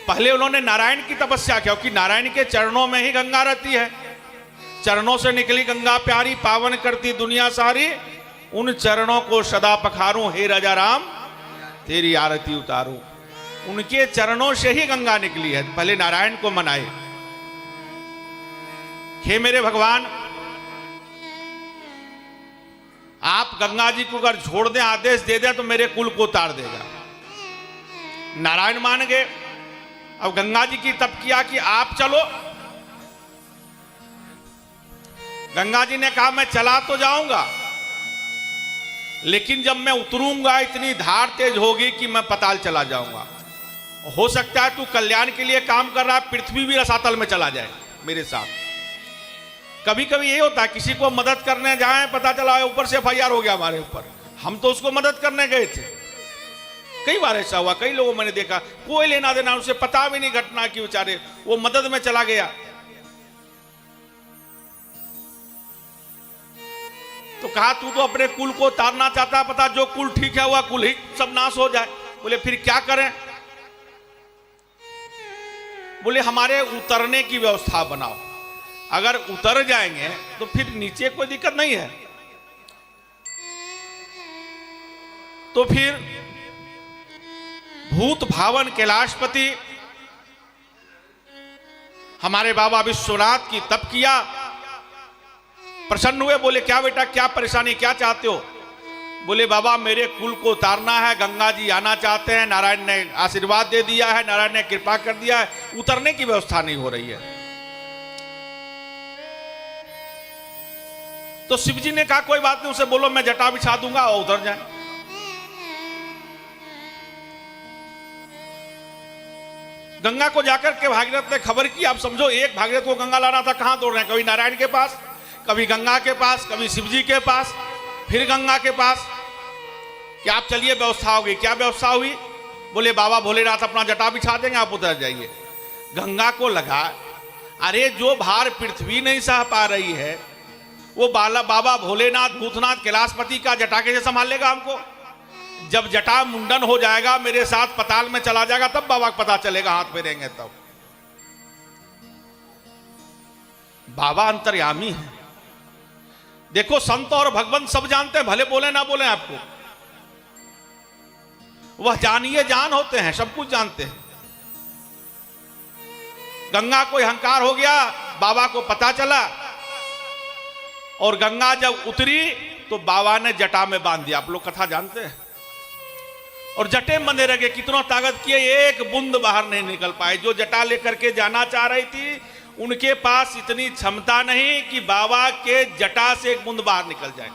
पहले उन्होंने नारायण की तपस्या किया, क्योंकि नारायण के चरणों में ही गंगा रहती है। चरणों से निकली गंगा प्यारी, पावन करती दुनिया सारी, उन चरणों को सदा पखारूं, हे राजा राम तेरी आरती उतारूं। उनके चरणों से ही गंगा निकली है, पहले नारायण को मनाए। हे मेरे भगवान, आप गंगा जी को अगर छोड़ दें, आदेश दे दें तो मेरे कुल को उतार देगा। नारायण मान गए। अब गंगा जी की तप किया कि आप चलो। गंगा जी ने कहा मैं चला तो जाऊंगा, लेकिन जब मैं उतरूंगा इतनी धार तेज होगी कि मैं पताल चला जाऊंगा। हो सकता है तू कल्याण के लिए काम कर रहा है, पृथ्वी भी रसातल में चला जाए मेरे साथ। कभी कभी ये होता है, किसी को मदद करने जाए, पता चला ऊपर से FIR हो गया हमारे ऊपर, हम तो उसको मदद करने गए थे। कई बार ऐसा हुआ, कई लोगों मैंने देखा, कोई लेना देना उसे पता भी नहीं घटना की, बेचारे वो मदद में चला गया। तो कहा तू तो अपने कुल को तारना चाहता है, पता जो कुल ठीक है वह कुल ही सब नाश हो जाए। बोले फिर क्या करें? बोले हमारे उतरने की व्यवस्था बनाओ, अगर उतर जाएंगे तो फिर नीचे कोई दिक्कत नहीं है। तो फिर भूत भावन कैलाशपति हमारे बाबा विश्वनाथ की तप किया, प्रसन्न हुए। बोले क्या बेटा, क्या परेशानी, क्या चाहते हो? बोले बाबा मेरे कुल को उतारना है, गंगा जी आना चाहते हैं, नारायण ने आशीर्वाद दे दिया है, नारायण ने कृपा कर दिया है, उतरने की व्यवस्था नहीं हो रही है। तो शिव जी ने कहा कोई बात नहीं, उसे बोलो मैं जटा बिछा दूंगा और उतर जाए। गंगा को जाकर के भागीरथ ने खबर की। आप समझो एक भागीरथ को गंगा लाना था, कहां दौड़ रहे हैं, कभी नारायण के पास, कभी गंगा के पास, कभी शिव जी के पास, फिर गंगा के पास कि आप चलिए व्यवस्था होगी। क्या व्यवस्था हुई? बोले बाबा भोलेनाथ अपना जटा बिछा देंगे, आप उतर जाइए। गंगा को लगा अरे जो भार पृथ्वी नहीं सह पा रही है वो बाबा भोलेनाथ भूतनाथ कैलाशपति का जटा कैसे संभाल लेगा हमको? जब जटा मुंडन हो जाएगा, मेरे साथ पताल में चला जाएगा, तब बाबा को पता चलेगा, हाथ फेरेंगे तब। बाबा अंतर्यामी है। देखो संत और भगवंत सब जानते हैं, भले बोले ना बोले आपको, वह जानिए जान होते हैं, सब कुछ जानते हैं। गंगा को अहंकार हो गया, बाबा को पता चला, और गंगा जब उतरी तो बाबा ने जटा में बांध दिया। आप लोग कथा जानते हैं। और जटे बंधे रह गए, कितना ताकत किए, एक बूंद बाहर नहीं निकल पाए। जो जटा लेकर के जाना चाह रही थी उनके पास इतनी क्षमता नहीं कि बाबा के जटा से एक बूंद बाहर निकल जाए।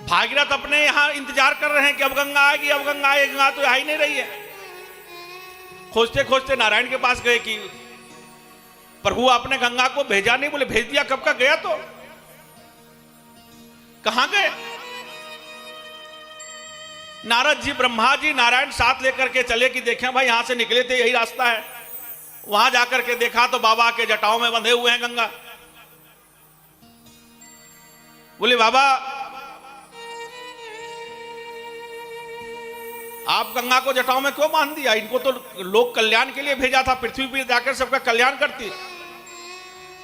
भागीरथ अपने यहां इंतजार कर रहे हैं कि अब गंगा आएगी, अब गंगा आएगी। गंगा तो आ ही नहीं रही है। खोजते खोजते नारायण के पास गए कि प्रभु आपने गंगा को भेजा नहीं। बोले भेज दिया, कब का गया? तो कहां गए? नारद जी, ब्रह्मा जी, नारायण साथ लेकर के चले कि देखें भाई यहां से निकले थे, यही रास्ता है। वहां जाकर के देखा तो बाबा के जटाओं में बंधे हुए हैं गंगा। बोले बाबा आप गंगा को जटाओं में क्यों बांध दिया? इनको तो लोक कल्याण के लिए भेजा था, पृथ्वी पर जाकर सबका कल्याण करती।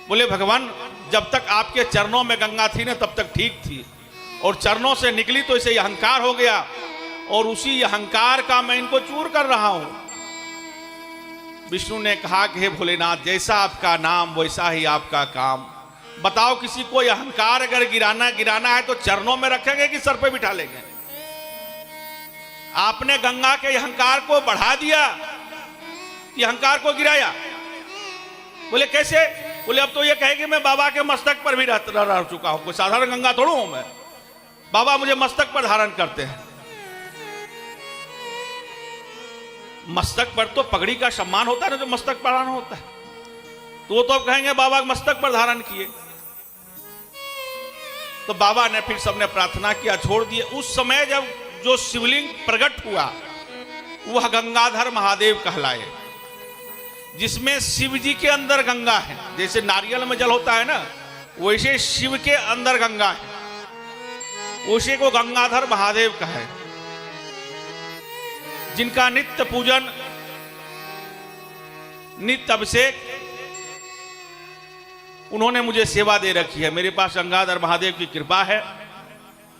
बोले भगवान जब तक आपके चरणों में गंगा थी ना तब तक ठीक थी, और चरणों से निकली तो इसे अहंकार हो गया, और उसी अहंकार का मैं इनको चूर कर रहा हूं। विष्णु ने कहा कि हे भोलेनाथ, जैसा आपका नाम वैसा ही आपका काम। बताओ किसी को अहंकार अगर गिराना है तो चरणों में रखेंगे कि सर पे बिठा लेंगे? आपने गंगा के अहंकार को बढ़ा दिया, कि अहंकार को गिराया। बोले कैसे? बोले अब तो ये कहेगी मैं बाबा के मस्तक पर भी रह चुका हूं, कोई साधारण गंगा थोड़ा हूं मैं, बाबा मुझे मस्तक पर धारण करते हैं। मस्तक पर तो पगड़ी का सम्मान होता है ना, जो मस्तक पर धारण होता है, तो अब कहेंगे बाबा मस्तक पर धारण किए। तो बाबा ने फिर सबने प्रार्थना किया, छोड़ दिए। उस समय जब जो शिवलिंग प्रकट हुआ वह गंगाधर महादेव कहलाए, जिसमें शिव जी के अंदर गंगा है। जैसे नारियल में जल होता है ना, वैसे शिव के अंदर गंगा है, उसी को गंगाधर महादेव कहे। जिनका नित्य पूजन, नित्य अभिषेक, उन्होंने मुझे सेवा दे रखी है। मेरे पास गंगाधर महादेव की कृपा है,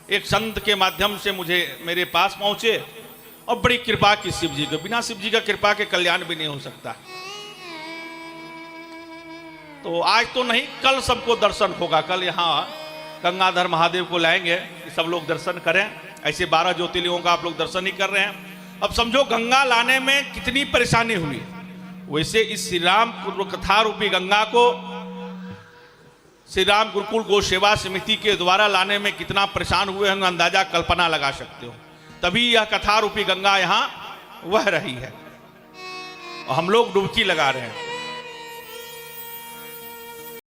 एक संत के माध्यम से मुझे मेरे पास पहुंचे, और बड़ी कृपा की शिव जी को। बिना शिव जी का कृपा के कल्याण भी नहीं हो सकता। तो आज तो नहीं, कल सबको दर्शन होगा। कल यहाँ गंगाधर महादेव को लाएंगे कि सब लोग दर्शन करें। ऐसे 12 ज्योतिर्लिंगों का आप लोग दर्शन ही कर रहे हैं। अब समझो गंगा लाने में कितनी परेशानी हुई, वैसे इस श्री राम कथा रूपी गंगा को श्री राम गुरुकुल गो सेवा समिति के द्वारा लाने में कितना परेशान हुए होंगे, अंदाजा कल्पना लगा सकते हो। तभी यह कथा रूपी गंगा यहाँ वह रही है और हम लोग डुबकी लगा रहे हैं।